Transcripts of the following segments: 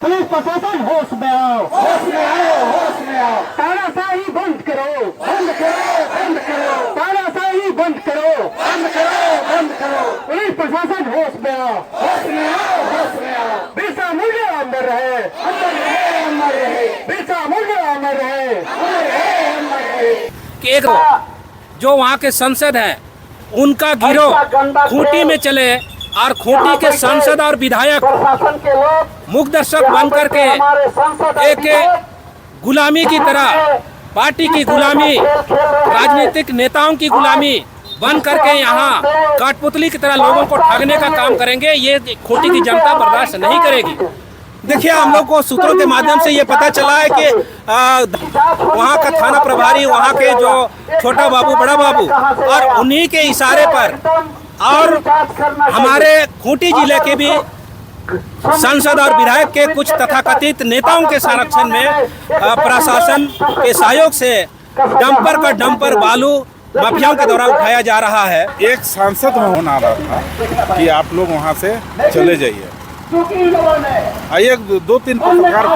Police प्रशासन होश में आओ, होश में आओ, होश में आओ। तानाशाही बंद करो, बंद करो, बंद करो, तानाशाही बंद करो, बंद करो, बंद करो। पुलिस प्रशासन होश में आओ, होश में आओ, होश में आओ। बिरसा मुंडा अमर रहे, अमर रहे, अमर रहे, बिरसा मुंडा अमर रहे। अमर रहे, अमर रहे। कि एक जो वहाँ के सांसद हैं उनका गिरोह खूंटी में चले और खूंटी के सांसद और विधायक प्रशासन के लोग मुखदर्शक बन करके एक गुलामी की तरह पार्टी की गुलामी, राजनीतिक नेताओं की गुलामी बन करके यहाँ कठपुतली की तरह लोगों को ठगने का काम करेंगे। ये खूंटी की जनता बर्दाश्त नहीं करेगी। देखिए, हम लोग को सूत्रों के माध्यम से ये पता चला है कि वहाँ का थाना प्रभारी, वहाँ के जो छोटा बाबू, बड़ा बाबू, और उन्हीं के इशारे पर और हमारे खूंटी जिले के भी सांसद और विधायक के कुछ तथाकथित नेताओं के संरक्षण में प्रशासन के सहयोग से डंपर का डंपर बालू माफियाओं के द्वारा उठाया जा रहा है। एक सांसद फोन आ रहा था कि आप लोग वहाँ से चले जाइए। एक दो तीन पत्रकार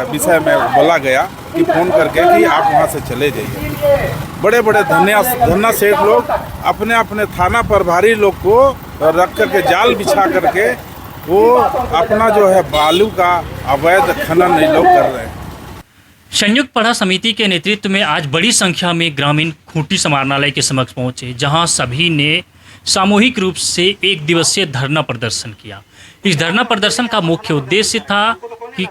विषय में बोला गया कि फोन करके कि आप वहाँ से चले जाइए। बड़े बड़े धन्ना सेठ लोग अपने अपने थाना प्रभारी लोग को रख करके जाल बिछा करके वो अपना जो है बालू का अवैध खनन ये लोग कर रहे हैं। संयुक्त पढ़ा समिति के नेतृत्व में आज बड़ी संख्या में ग्रामीण खूंटी समाहरणालय के समक्ष पहुंचे, जहां सभी ने सामूहिक रूप से एक दिवसीय धरना प्रदर्शन किया। इस धरना प्रदर्शन का मुख्य उद्देश्य था कि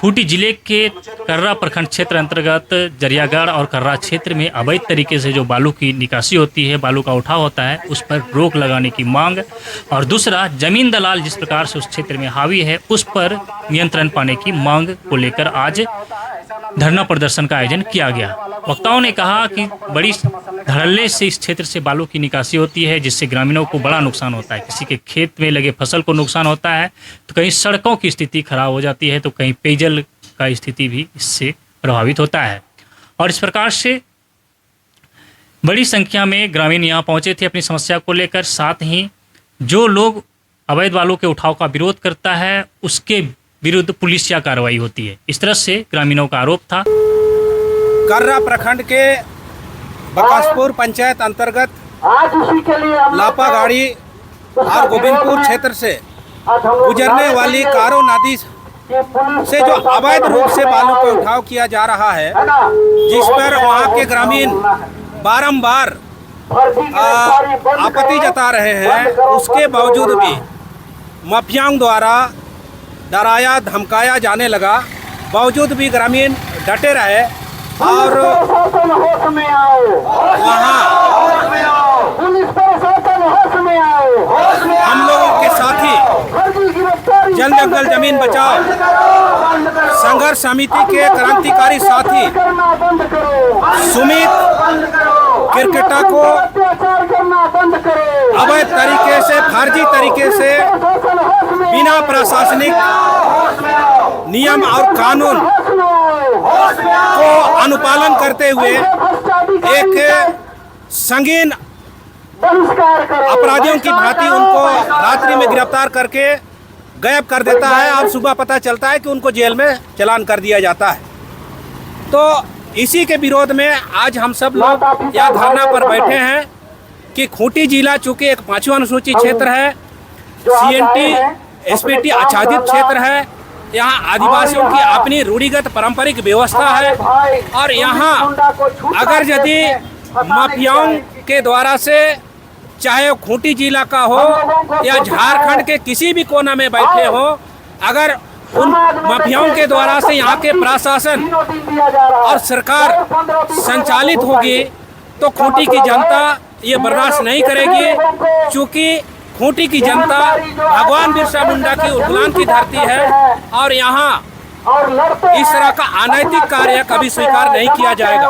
खूंटी जिले के कर्रा प्रखंड क्षेत्र अंतर्गत जरियागढ़ और कर्रा क्षेत्र में अवैध तरीके से जो बालू की निकासी होती है, बालू का उठाव होता है, उस पर रोक लगाने की मांग, और दूसरा जमीन दलाल जिस प्रकार से उस क्षेत्र में हावी है उस पर नियंत्रण पाने की मांग को लेकर आज धरना प्रदर्शन का आयोजन किया गया। वक्ताओं ने कहा कि बड़ी धड़ल्ले से इस क्षेत्र से बालू की निकासी होती है, जिससे ग्रामीणों को बड़ा नुकसान होता है। किसी के खेत में लगे फसल को नुकसान होता है, तो कहीं सड़कों की स्थिति खराब हो जाती है, तो कहीं पेयजल का स्थिति भी इससे प्रभावित होता है। और इस प्रकार से बड़ी संख्या में ग्रामीण यहाँ पहुँचे थे अपनी समस्या को लेकर। साथ ही जो लोग अवैध बालू के उठाव का विरोध करता है उसके विरुद्ध पुलिसिया कार्रवाई होती है, इस तरह से ग्रामीणों का आरोप था। कर्रा प्रखंड के बकासपुर पंचायत अंतर्गत लापा गाड़ी और गोविंदपुर क्षेत्र से गुजरने वाली कारो नदी से जो अवैध रूप से बालू का उठाव किया जा रहा है, जिस पर वहाँ के ग्रामीण बारंबार आपत्ति जता रहे हैं, उसके बावजूद भी माफियाओं द्वारा डराया धमकाया जाने लगा, बावजूद भी ग्रामीण डटे रहे और वहाँ हम लोगों के साथी जल जंगल जमीन बचाओ संघर्ष समिति के क्रांतिकारी साथी सुमित किरकेटा को अवैध तरीके से, फर्जी तरीके से, बिना प्रशासनिक नियम और कानून को अनुपालन करते हुए एक संगीन अपराधियों की भांति उनको रात्रि में गिरफ्तार करके गायब कर देता है और सुबह पता चलता है कि उनको जेल में चालान कर दिया जाता है। तो इसी के विरोध में आज हम सब लोग यह धरना पर बैठे हैं कि खूंटी जिला चूँकि एक 5वां अनुसूचित क्षेत्र है, CNT SPT आच्छादित क्षेत्र है, यहाँ आदिवासियों की अपनी रूढ़िगत पारंपरिक व्यवस्था है, और यहाँ अगर यदि माफियाओं के द्वारा से, चाहे वो खूंटी जिला का हो या झारखंड के किसी भी कोना में बैठे हो, अगर उन माफियाओं के द्वारा से यहाँ के प्रशासन और सरकार संचालित होगी तो खूंटी की जनता ये बर्दाश्त नहीं करेगी। चूँकि खूंटी की जनता भगवान बिरसा मुंडा की उद्यान की धरती है और यहाँ इस तरह का अनैतिक कार्य कभी स्वीकार नहीं किया जाएगा।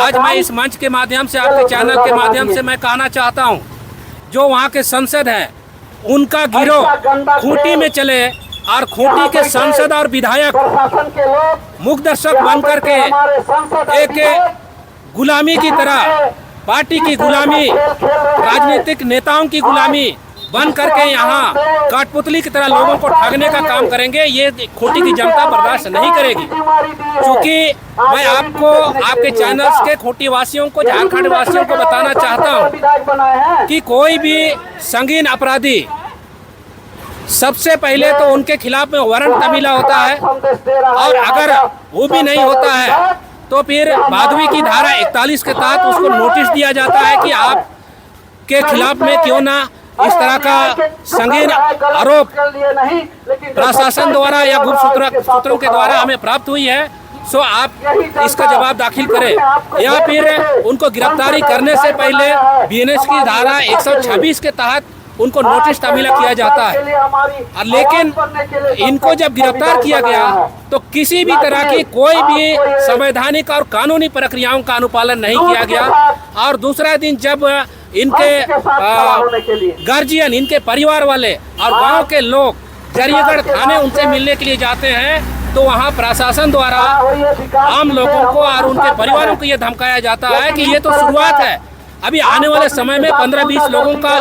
आज मैं इस मंच के माध्यम से, आपके चैनल के माध्यम से मैं कहना चाहता हूँ, जो वहाँ के सांसद हैं उनका गिरोह खूंटी में चले और खूंटी के सांसद और विधायक मुखदर्शक बन करके एक गुलामी की तरह, पार्टी की गुलामी, राजनीतिक नेताओं की गुलामी बन करके यहाँ कठपुतली की तरह लोगों को ठगने का काम करेंगे, ये खूंटी की जनता बर्दाश्त नहीं करेगी। क्योंकि मैं आपको, आपके चैनल्स के खूंटी वासियों को, झारखंड वासियों को बताना चाहता हूँ कि कोई भी संगीन अपराधी सबसे पहले तो उनके खिलाफ में वारंट तमीला होता है, और अगर वो भी नहीं होता है तो फिर भादवी की धारा 41 के तहत उसको नोटिस दिया जाता है कि आप के खिलाफ में क्यों ना इस तरह का संगीन आरोप प्रशासन द्वारा या गुप्त सूत्रों के द्वारा हमें प्राप्त हुई है, सो आप इसका जवाब दाखिल करें, या फिर उनको गिरफ्तारी करने से पहले बीएनएस की धारा 126 के तहत उनको नोटिस तमीला किया जाता है। लेकिन इनको जब गिरफ्तार किया गया तो किसी भी तरह की कोई भी संवैधानिक और कानूनी प्रक्रियाओं का अनुपालन नहीं किया गया। और दूसरा दिन जब इनके गार्जियन, इनके परिवार वाले और गांव के लोग जरियागढ़ थाने उनसे मिलने के लिए जाते हैं तो वहां प्रशासन द्वारा आम लोगों को और उनके परिवारों को ये धमकाया जाता है कि ये तो शुरुआत है, अभी आने वाले समय में 15-20 लोगों का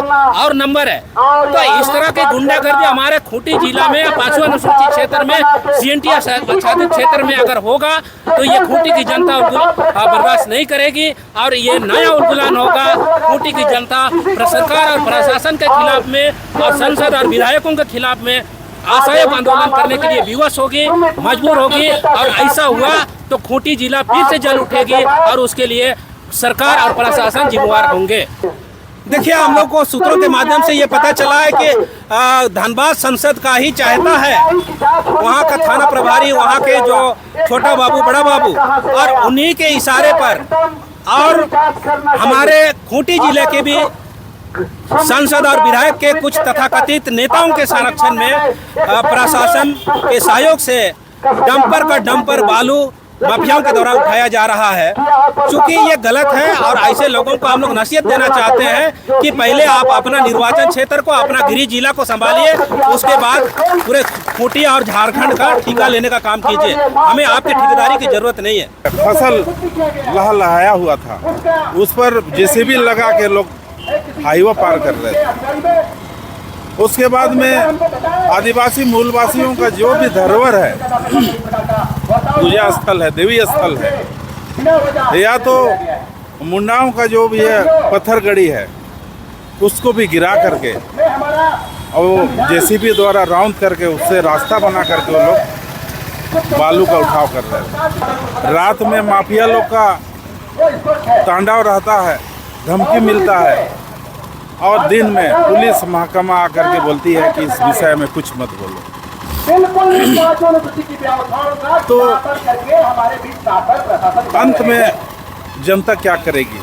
और नंबर है। तो इस तरह के गुंडागर्दी हमारे खूंटी जिला में 5वां अनुसूचित क्षेत्र में CNT आच्छादित क्षेत्र में अगर होगा तो ये खूंटी की जनता बर्दाश्त नहीं करेगी, और ये नया उलगुलान होगा। खूंटी की जनता सरकार और प्रशासन के खिलाफ में और संसद और विधायकों के खिलाफ में असहयोग आंदोलन करने के लिए विवश होगी, मजबूर होगी, और ऐसा हुआ तो खूंटी जिला फिर से जल उठेगी और उसके लिए सरकार और प्रशासन जिम्मेवार होंगे। देखिए, हम लोग को सूत्रों के माध्यम से ये पता चला है कि धनबाद संसद का ही चाहता है, वहाँ का थाना प्रभारी, वहाँ के जो छोटा बाबू, बड़ा बाबू, और उन्हीं के इशारे पर और हमारे खूंटी जिले के भी सांसद और विधायक के कुछ तथाकथित नेताओं के संरक्षण में प्रशासन के सहयोग से डंपर का डंपर बालू माफियाओं के द्वारा उठाया जा रहा है। चूंकि ये गलत है और ऐसे लोगों को हम लोग नसीहत देना चाहते हैं कि पहले आप अपना निर्वाचन क्षेत्र को, अपना गृह जिला को संभालिए, उसके बाद पूरे खूंटी और झारखंड का ठेका लेने का काम कीजिए। हमें आपकी ठेकेदारी की जरूरत नहीं है। फसल लहलहाया हुआ था, उस पर जेसीबी लगा के लोग हाईवे पार कर रहे थे। उसके बाद में आदिवासी मूलवासियों का जो भी धरोहर है, पूजा स्थल है, देवी स्थल है, या तो मुंडाओं का जो भी है पत्थरगढ़ी है, उसको भी गिरा करके और जेसीबी द्वारा राउंड करके उससे रास्ता बना करके वो लोग बालू का उठाव कर रहे हैं। रात में माफिया लोग का तांडव रहता है, धमकी मिलता है, और दिन में पुलिस महकमा आकर के बोलती है कि इस विषय में कुछ मत बोलो। तो अंत में जनता क्या करेगी?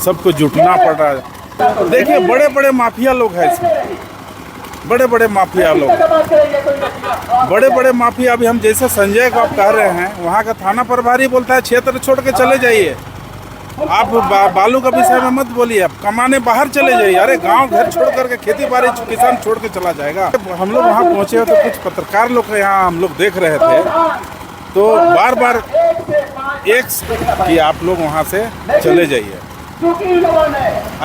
सबको जुटना पड़ रहा है। देखिए, बड़े बड़े माफिया लोग हैं इसमें, बड़े बड़े माफिया लोग, बड़े बड़े माफिया। अभी हम जैसे संजय को आप कह रहे हैं, वहाँ का थाना प्रभारी बोलता है क्षेत्र छोड़ के चले जाइए, आप बालू का विषय में मत बोलिए, आप कमाने बाहर चले जाइए। अरे गांव घर छोड़ करके खेती बाड़ी किसान छोड़ के चला जाएगा। हम लोग वहाँ पहुँचे हो तो कुछ पत्रकार लोग यहाँ हम लोग देख रहे थे, तो बार बार एक कि आप लोग वहाँ से चले जाइए।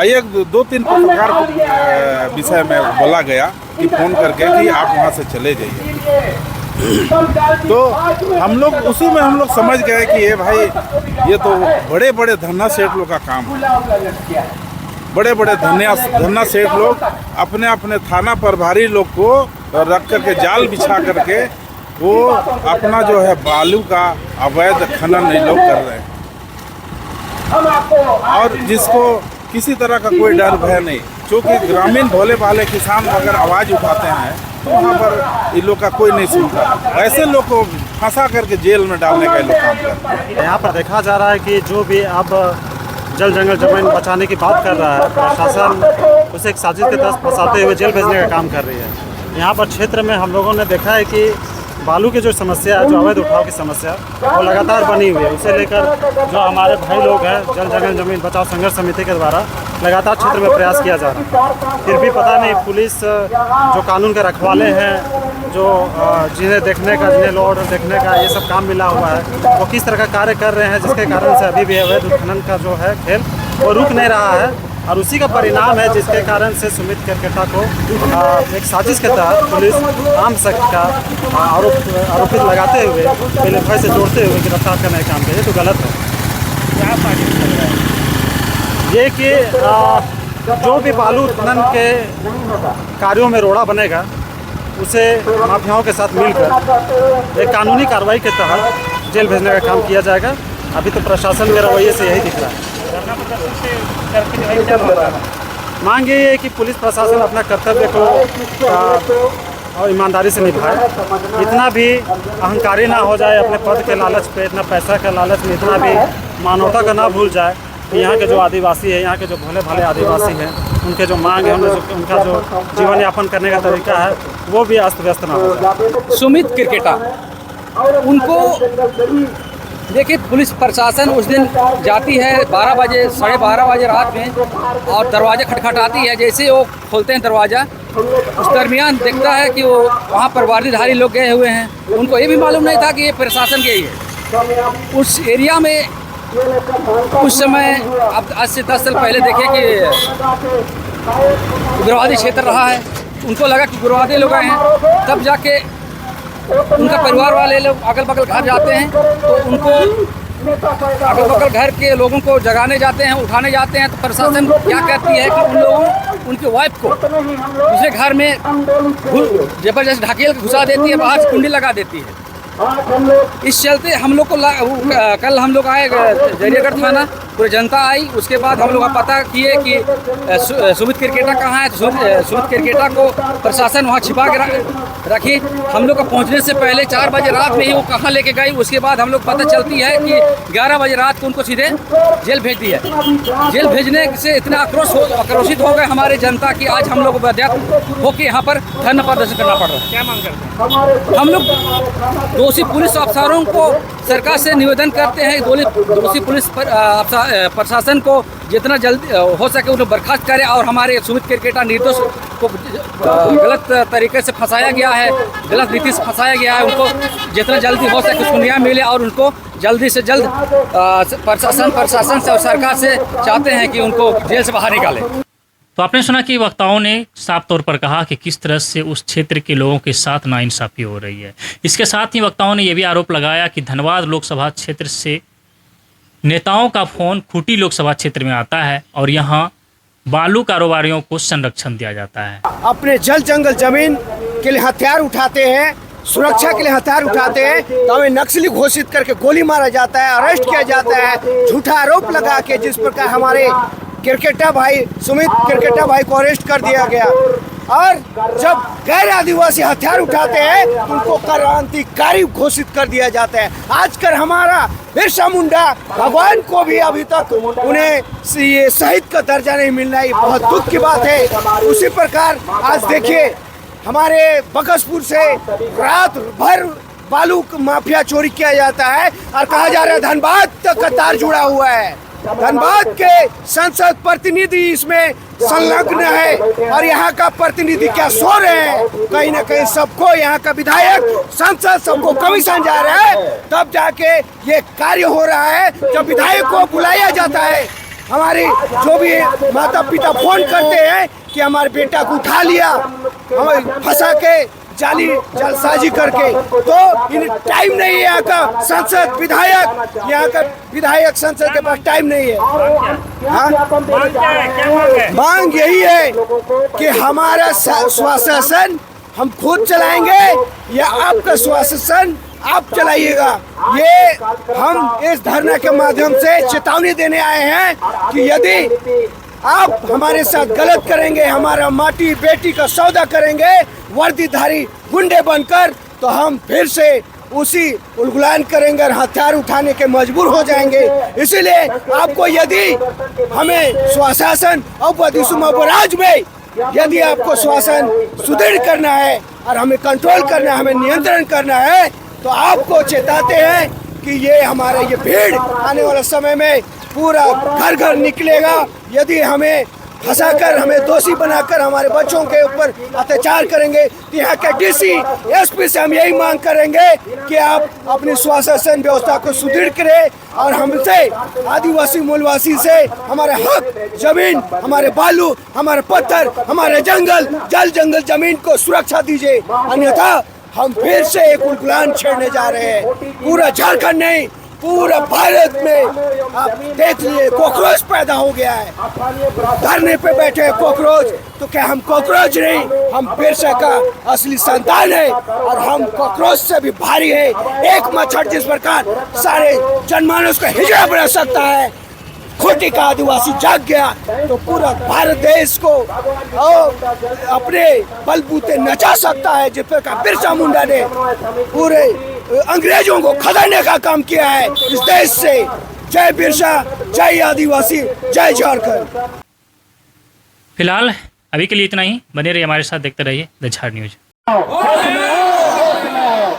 एक 2-3 पत्रकार विषय में बोला गया कि फ़ोन करके कि आप वहाँ से चले जाइए। तो हम लोग उसी में हम लोग समझ गए कि ये भाई, ये तो बड़े बड़े धन्ना सेठ लोग का काम है। बड़े बड़े धन्ना सेठ लोग अपने अपने थाना प्रभारी लोग को रख करके जाल बिछा करके वो अपना जो है बालू का अवैध खनन ये लोग कर रहे हैं, और जिसको किसी तरह का कोई डर भय नहीं। क्योंकि ग्रामीण भोले भाले किसान अगर आवाज़ उठाते हैं तो वहाँ पर इन लोग का कोई नहीं सुनता। ऐसे लोग को फंसा करके जेल में डालने का लोग काम करते हैं। यहाँ पर देखा जा रहा है कि जो भी अब जल जंगल जमीन बचाने की बात कर रहा है, प्रशासन उसे एक साजिश के तहत फंसाते हुए जेल भेजने का काम कर रही है। यहाँ पर क्षेत्र में हम लोगों ने देखा है कि बालू की जो समस्या है, जो अवैध उठाव की समस्या, वो लगातार बनी हुई है। उसे लेकर जो हमारे भाई लोग हैं, जल जंगल जमीन बचाओ संघर्ष समिति के द्वारा लगातार क्षेत्र में प्रयास किया जा रहा है। फिर भी पता नहीं पुलिस जो कानून के रखवाले हैं, जो जिन्हें देखने का, जिन्हें लॉ ऑर्डर देखने का ये सब काम मिला हुआ है, वो किस तरह का कार्य कर रहे हैं, जिसके कारण से अभी भी अवैध उत्खनन का जो है खेल वो रुक नहीं रहा है। और उसी का परिणाम है जिसके कारण से सुमित केरकेटा को एक साजिश के तहत पुलिस आम शख्स का आरोपित लगाते हुए पीएलएफआई से जोड़ते हुए गिरफ्तार करने का काम किया। ये तो गलत है। क्या साजिश कर रहा है? ये कि जो भी बालू उत्खनन के कार्यों में रोड़ा बनेगा उसे माफियाओं के साथ मिलकर एक कानूनी कार्रवाई के तहत जेल भेजने का काम किया जाएगा। अभी तो प्रशासन के रवैये से यही दिख रहा है। मांग ये है कि पुलिस प्रशासन अपना कर्तव्य को और ईमानदारी से निभाए। इतना भी अहंकारी ना हो जाए अपने पद के लालच पे, इतना पैसा के लालच में इतना भी मानवता का ना भूल जाए कि यहाँ के जो आदिवासी है, यहाँ के जो भोले भाले आदिवासी हैं, उनके जो मांग है, उनका जो जीवन यापन करने का तरीका है वो भी अस्त व्यस्त ना हो जाए। सुमित केरकेटा उनको देखिए, पुलिस प्रशासन उस दिन जाती है 12 बजे 12:30 बजे रात में और दरवाज़ा खटखटाती है। जैसे वो खोलते हैं दरवाज़ा, उस दरमियान देखता है कि वो वहाँ पर वर्दीधारी लोग गए हुए हैं। उनको ये भी मालूम नहीं था कि ये प्रशासन के ही है। उस एरिया में उस समय अब आज से 10 साल पहले देखे कि उग्रवादी क्षेत्र रहा है। उनको लगा कि उग्रवादी लोग आए हैं, तब जाके उनका परिवार वाले लोग अगल बगल घर जाते हैं तो उनको अगल बगल घर के लोगों को जगाने जाते हैं, उठाने जाते हैं। तो प्रशासन क्या कहती है कि उन लोगों उनकी वाइफ को दूसरे घर में जबरदस्त ढकेल घुसा देती है, बाहर से कुंडी लगा देती है। इस चलते हम लोग को कल हम लोग आए जरियागढ़ थाना, पूरी जनता आई। उसके बाद हम लोग पता किए कि सुमित केरकेटा कहाँ है। तो सुमित केरकेटा को प्रशासन वहाँ छिपा के रखी। हम लोग का पहुँचने से पहले 4 बजे रात में ही वो कहाँ लेके गई। उसके बाद हम लोग पता चलती है कि 11 बजे रात को उनको सीधे जेल भेज दिया। जेल भेजने से इतना आक्रोशित हो गए हमारे जनता की आज हम लोग बाध्य होकर यहाँ पर धरना प्रदर्शन करना पड़ रहा है। क्या मांग करते हैं? हम लोग दोषी पुलिस अफसरों को सरकार से निवेदन करते हैं, दोषी पुलिस प्रशासन को जितना जल्दी हो सके उन्हें बर्खास्त करे और हमारे सुमित केरकेटा निर्दोष को गलत तरीके से फंसाया गया है, गलत नीति से फंसाया गया है। उनको जितना जल्दी हो सके उसको न्याय मिले और उनको जल्दी से जल्द प्रशासन से और सरकार से चाहते हैं कि उनको जेल से बाहर निकालें। तो आपने सुना कि वक्ताओं ने साफ तौर पर कहा कि किस तरह से उस क्षेत्र के लोगों के साथ नाइंसाफ़ी हो रही है। इसके साथ ही वक्ताओं ने यह भी आरोप लगाया कि धनबाद लोकसभा क्षेत्र से नेताओं का फ़ोन खूंटी लोकसभा क्षेत्र में आता है और यहाँ बालू कारोबारियों को संरक्षण दिया जाता है। अपने जल जंगल जमीन के लिए हथियार उठाते हैं, सुरक्षा के लिए हथियार उठाते हैं, तो हमें नक्सली घोषित करके गोली मारा जाता है, अरेस्ट किया जाता है, झूठा आरोप लगा के जिस प्रकार हमारे केरकेटा भाई सुमित केरकेटा भाई को अरेस्ट कर दिया गया। और जब गैर आदिवासी हथियार उठाते हैं उनको क्रांतिकारी घोषित कर दिया जाता है। आजकल हमारा बिरसा मुंडा भगवान को भी अभी तक उन्हें ये शहीद का दर्जा नहीं मिलना, ये बहुत दुख की बात है। उसी प्रकार आज देखिए हमारे बकसपुर से रात भर बालू माफिया चोरी किया जाता है और कहा जा रहा है धनबाद तक का तार जुड़ा हुआ है। धनबाद के संसद प्रतिनिधि इसमें संलग्न है और यहाँ का प्रतिनिधि क्या सो रहे हैं? कहीं ना कहीं सबको यहाँ का विधायक संसद सबको कमीशन जा रहा है, तब जाके ये कार्य हो रहा है। जब विधायक को बुलाया जाता है, हमारे जो भी माता पिता फोन करते हैं कि हमारे बेटा को उठा लिया हमें फंसा के जालसाजी करके, तो इन टाइम नहीं है। यहाँ का संसद विधायक, यहाँ का विधायक संसद के पास टाइम नहीं है। मांग यही है कि हमारा स्वाशासन हम खुद चलाएंगे या आपका स्वाशासन आप चलाइएगा। ये हम इस धरना के माध्यम से चेतावनी देने आए हैं कि यदि आप हमारे साथ गलत करेंगे, हमारा माटी बेटी का सौदा करेंगे वर्दीधारी गुंडे बनकर, तो हम फिर से उसी उलगुलान करेंगे और हथियार उठाने के मजबूर हो जाएंगे। इसीलिए आपको यदि हमें स्वशासन अपराज में यदि आपको शासन सुदृढ़ करना है और हमें कंट्रोल करना है, हमें नियंत्रण करना है, तो आपको चेताते हैं कि ये हमारा ये भीड़ आने वाले समय में पूरा घर घर निकलेगा। यदि हमें फंसाकर हमें दोषी बनाकर हमारे बच्चों के ऊपर अत्याचार करेंगे, तो यहाँ के डीसी एसपी से हम यही मांग करेंगे कि आप अपनी स्वास्थ्य व्यवस्था को सुदृढ़ करें और हमसे आदिवासी मूलवासी से हमारे हक, जमीन, हमारे बालू, हमारे पत्थर, हमारे जंगल, जंगल जमीन को सुरक्षा दीजिए, अन्यथा हम फिर से एक उल्गलान छेड़ने जा रहे हैं। पूरा झारखंड नहीं, पूरा भारत में आप देख लिए कॉकरोच पैदा हो गया है। धरने पे बैठे हैं कॉकरोच, तो क्या हम कॉकरोच नहीं, हम बिरसा का असली संतान है और हम कॉकरोच से भी भारी है। एक मच्छर जिस प्रकार सारे जनमानस को हिजड़ा बना सकता है, खूंटी का आदिवासी जाग गया तो पूरा भारत देश को अपने बलबूते नचा सकता है। जिस प्रकार बिरसा मुंडा ने पूरे अंग्रेजों को खदेड़ने का काम किया है इस देश से। जय बिरसा, जय आदिवासी, जय झारखंड। फिलहाल अभी के लिए इतना ही। बने रहिए हमारे साथ, देखते रहिए द झार न्यूज।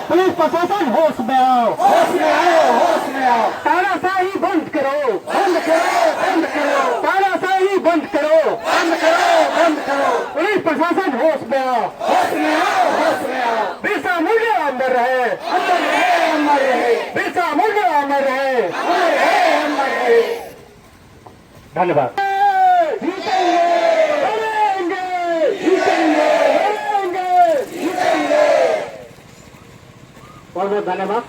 पुलिस प्रशासन होश में आओ, होश में आओ, होश में आओ। तानाशाही बंद करो, बंद करो, बंद करो। तानाशाही बंद करो, बंद करो, बंद करो। पुलिस प्रशासन होश में आओ, होश में आओ, होश में आओ। बिरसा मुंडा अमर रहे, अमर रहे, अमर रहे। बिरसा मुंडा अमर रहे, अमर रहे, अमर रहे। धन्यवाद। बहुत बहुत धन्यवाद।